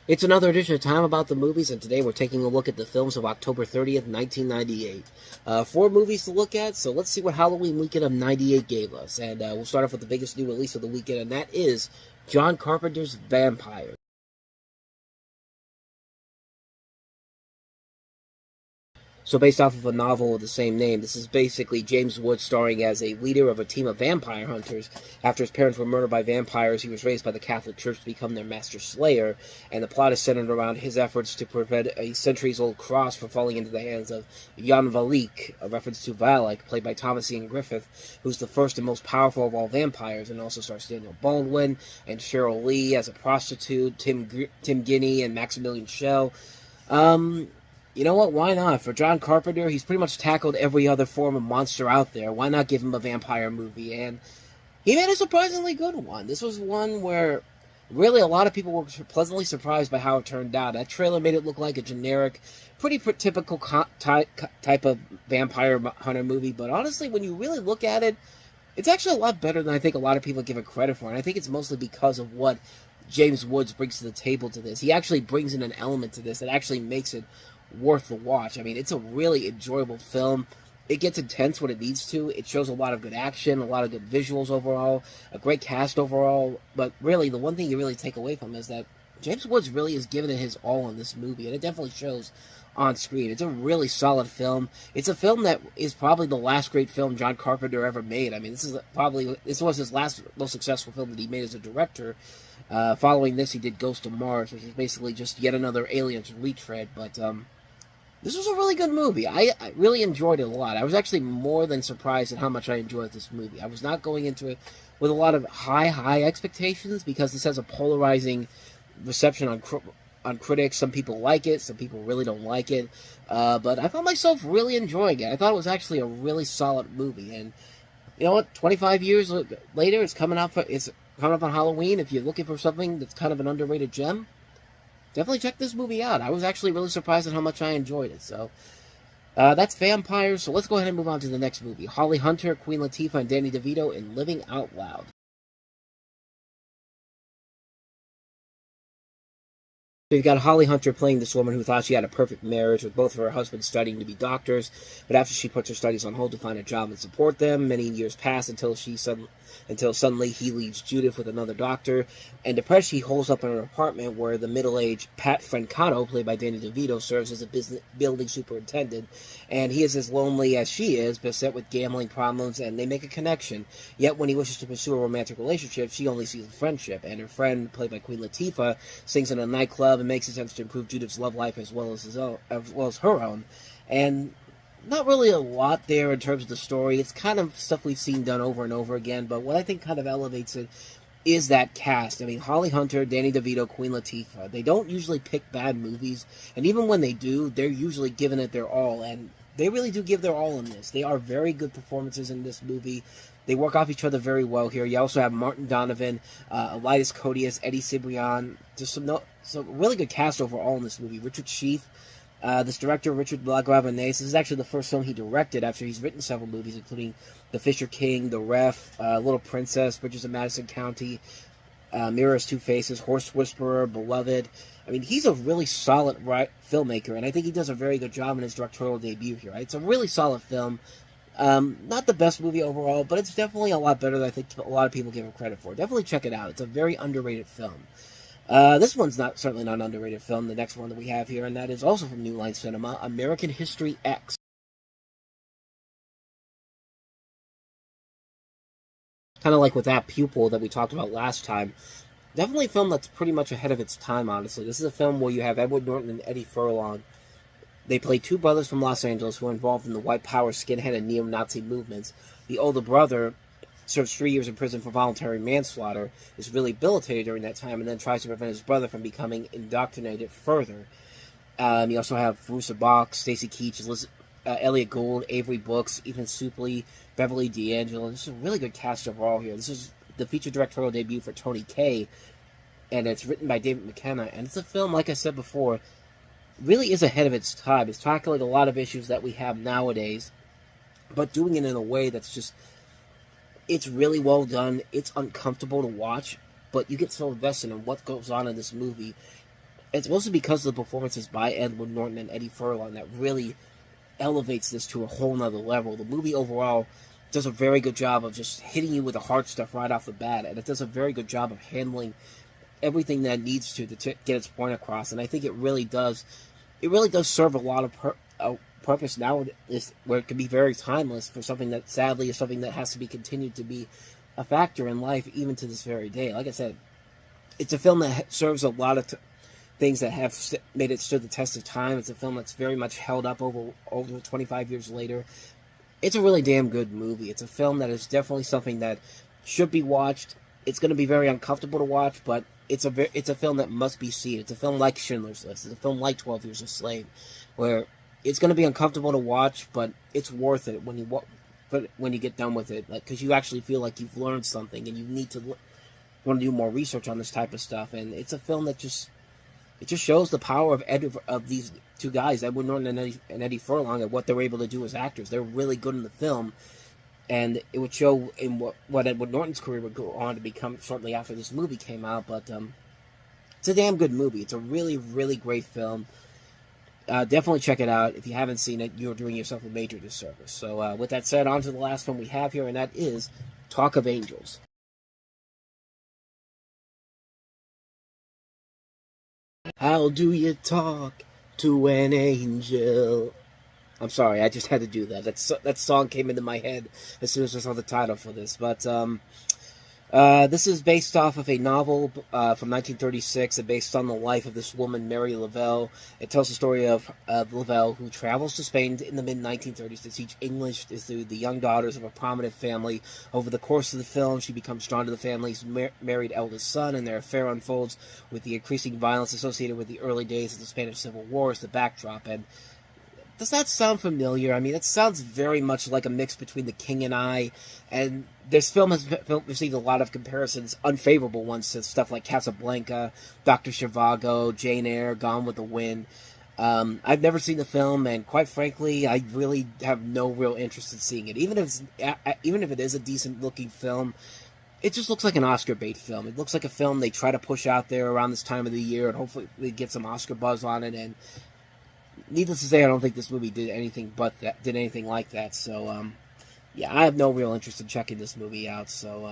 It's another edition of Time About the Movies, and today we're taking a look at the films of October 30th, 1998. Four movies to look at, so let's see what Halloween weekend of 98 gave us. And we'll start off with the biggest new release of the weekend, and that is John Carpenter's Vampire. So based off of a novel of the same name, this is basically James Woods starring as a leader of a team of vampire hunters. After his parents were murdered by vampires, he was raised by the Catholic Church to become their master slayer, and the plot is centered around his efforts to prevent a centuries-old cross from falling into the hands of Jan Valik, a reference to Valak, played by Thomas Ian Griffith, who's the first and most powerful of all vampires, and also stars Daniel Baldwin and Cheryl Lee as a prostitute, Tim Guinea and Maximilian Schell. You know what? Why not? For John Carpenter, he's pretty much tackled every other form of monster out there. Why not give him a vampire movie? And he made a surprisingly good one. This was one where really a lot of people were pleasantly surprised by how it turned out. That trailer made it look like a generic, pretty typical type of vampire hunter movie. But honestly, when you really look at it, it's actually a lot better than I think a lot of people give it credit for. And I think it's mostly because of what James Woods brings to the table to this. He actually brings in an element to this that actually makes it worth the watch. I mean, it's a really enjoyable film. It gets intense when it needs to. It shows a lot of good action, a lot of good visuals overall, a great cast overall. But really, the one thing you really take away from it is that James Woods really has given it his all in this movie, and it definitely shows on screen. It's a really solid film. It's a film that is probably the last great film John Carpenter ever made. I mean, this was his last most successful film that he made as a director. Following this, he did Ghost of Mars, which is basically just yet another Aliens retread. But this was a really good movie. I really enjoyed it a lot. I was actually more than surprised at how much I enjoyed this movie. I was not going into it with a lot of high expectations because this has a polarizing reception on critics. Some people like it, some people really don't like it. But I found myself really enjoying it. I thought it was actually a really solid movie. And you know what? 25 years later, it's coming up on Halloween. If you're looking for something that's kind of an underrated gem, definitely check this movie out. I was actually really surprised at how much I enjoyed it. So that's Vampires. So let's go ahead and move on to the next movie. Holly Hunter, Queen Latifah, and Danny DeVito in Living Out Loud. So you've got Holly Hunter playing this woman who thought she had a perfect marriage with both of her husbands studying to be doctors, but after she puts her studies on hold to find a job and support them, many years pass until suddenly he leaves Judith with another doctor, and depressed she holds up in her apartment where the middle-aged Pat Francano, played by Danny DeVito, serves as a building superintendent, and he is as lonely as she is, beset with gambling problems, and they make a connection. Yet when he wishes to pursue a romantic relationship, she only sees a friendship, and her friend, played by Queen Latifah, sings in a nightclub and makes attempts to improve Judith's love life as well as her own. And not really a lot there in terms of the story. It's kind of stuff we've seen done over and over again, but what I think kind of elevates it is that cast. I mean, Holly Hunter, Danny DeVito, Queen Latifah. They don't usually pick bad movies, and even when they do, they're usually giving it their all, and they really do give their all in this. They are very good performances in this movie. They work off each other very well here. You also have Martin Donovan, Elias Codius, Eddie Cibrian. Just some really good cast overall in this movie. Richard Schiff, this director, Richard Lagravenese. This is actually the first film he directed after he's written several movies, including The Fisher King, The Ref, Little Princess, Bridges of Madison County, Mirror's Two Faces, Horse Whisperer, Beloved. I mean, he's a really solid filmmaker, and I think he does a very good job in his directorial debut here. Right? It's a really solid film. Not the best movie overall, but it's definitely a lot better than I think a lot of people give it credit for. Definitely check it out. It's a very underrated film. This one's certainly not an underrated film, the next one that we have here, and that is also from New Line Cinema, American History X. Kind of like with that Pupil that we talked about last time. Definitely a film that's pretty much ahead of its time, honestly. This is a film where you have Edward Norton and Eddie Furlong. They play two brothers from Los Angeles who are involved in the white power, skinhead, and neo-Nazi movements. The older brother serves 3 years in prison for voluntary manslaughter, is rehabilitated during that time, and then tries to prevent his brother from becoming indoctrinated further. You also have Verussa Balk, Stacy Keach, Elliot Gould, Avery Brooks, Ethan Suplee, Beverly D'Angelo. This is a really good cast overall here. This is the feature directorial debut for Tony Kaye, and it's written by David McKenna. And it's a film, like I said before, really is ahead of its time. It's tackling a lot of issues that we have nowadays, but doing it in a way that's just, it's really well done. It's uncomfortable to watch, but you get so invested in what goes on in this movie. it's mostly because of the performances by Edward Norton and Eddie Furlong that really elevates this to a whole nother level. The movie overall does a very good job of just hitting you with the hard stuff right off the bat, and it does a very good job of handling everything that needs to get its point across. And I think it really does serve a lot of purpose now, where it can be very timeless for something that sadly is something that has to be continued to be a factor in life even to this very day. Like I said, it's a film that serves a lot of things that have made it stood the test of time. It's a film that's very much held up over 25 years later. It's a really damn good movie. It's a film that is definitely something that should be watched. It's going to be very uncomfortable to watch, but it's a film that must be seen. It's a film like Schindler's List. It's a film like 12 Years a Slave, where it's going to be uncomfortable to watch, but it's worth it when you get done with it, because you actually feel like you've learned something, and you need to want to do more research on this type of stuff. And it's a film that just shows the power of these two guys, Edward Norton and Eddie Furlong, and what they're able to do as actors. They're really good in the film, and it would show in what Edward Norton's career would go on to become shortly after this movie came out. But it's a damn good movie. It's a really, really great film. Definitely check it out. If you haven't seen it, you're doing yourself a major disservice. So with that said, on to the last one we have here, and that is Talk of Angels. How do you talk to an angel? I'm sorry, I just had to do that. That song came into my head as soon as I saw the title for this. But this is based off of a novel from 1936, and based on the life of this woman, Mary Lavelle. It tells the story of Lavelle, who travels to Spain in the mid-1930s to teach English to the young daughters of a prominent family. Over the course of the film, she becomes drawn to the family's married eldest son, and their affair unfolds with the increasing violence associated with the early days of the Spanish Civil War as the backdrop. And does that sound familiar? I mean, it sounds very much like a mix between The King and I, and this film has received a lot of comparisons, unfavorable ones, to stuff like Casablanca, Dr. Zhivago, Jane Eyre, Gone with the Wind. I've never seen the film, and quite frankly, I really have no real interest in seeing it. Even if it is a decent-looking film, it just looks like an Oscar bait film. It looks like a film they try to push out there around this time of the year, and hopefully they get some Oscar buzz on it. And needless to say, I don't think this movie did anything like that. So, yeah, I have no real interest in checking this movie out. So,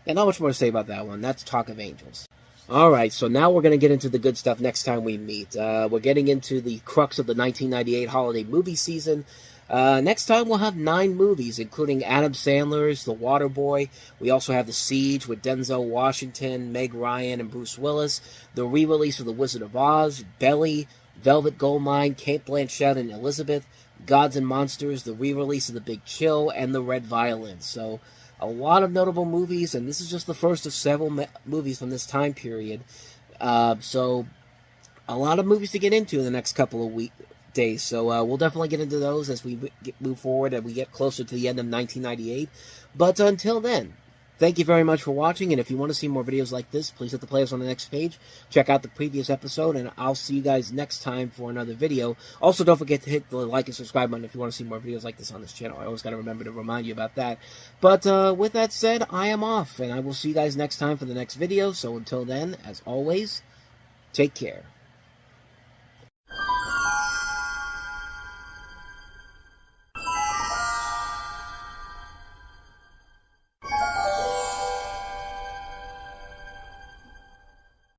yeah, not much more to say about that one. That's Talk of Angels. Alright, so now we're going to get into the good stuff next time we meet. We're getting into the crux of the 1998 holiday movie season. Next time we'll have 9 movies, including Adam Sandler's The Waterboy. We also have The Siege with Denzel Washington, Meg Ryan, and Bruce Willis. The re-release of The Wizard of Oz, Belly, Velvet Goldmine, Cate Blanchett and Elizabeth, Gods and Monsters, the re-release of The Big Chill, and The Red Violin. So, a lot of notable movies, and this is just the first of several movies from this time period. So, a lot of movies to get into in the next couple of days. So, we'll definitely get into those as we move forward and we get closer to the end of 1998. But until then, thank you very much for watching, and if you want to see more videos like this, please hit the playlist on the next page. Check out the previous episode, and I'll see you guys next time for another video. Also, don't forget to hit the like and subscribe button if you want to see more videos like this on this channel. I always got to remember to remind you about that. But with that said, I am off, and I will see you guys next time for the next video. So until then, as always, take care.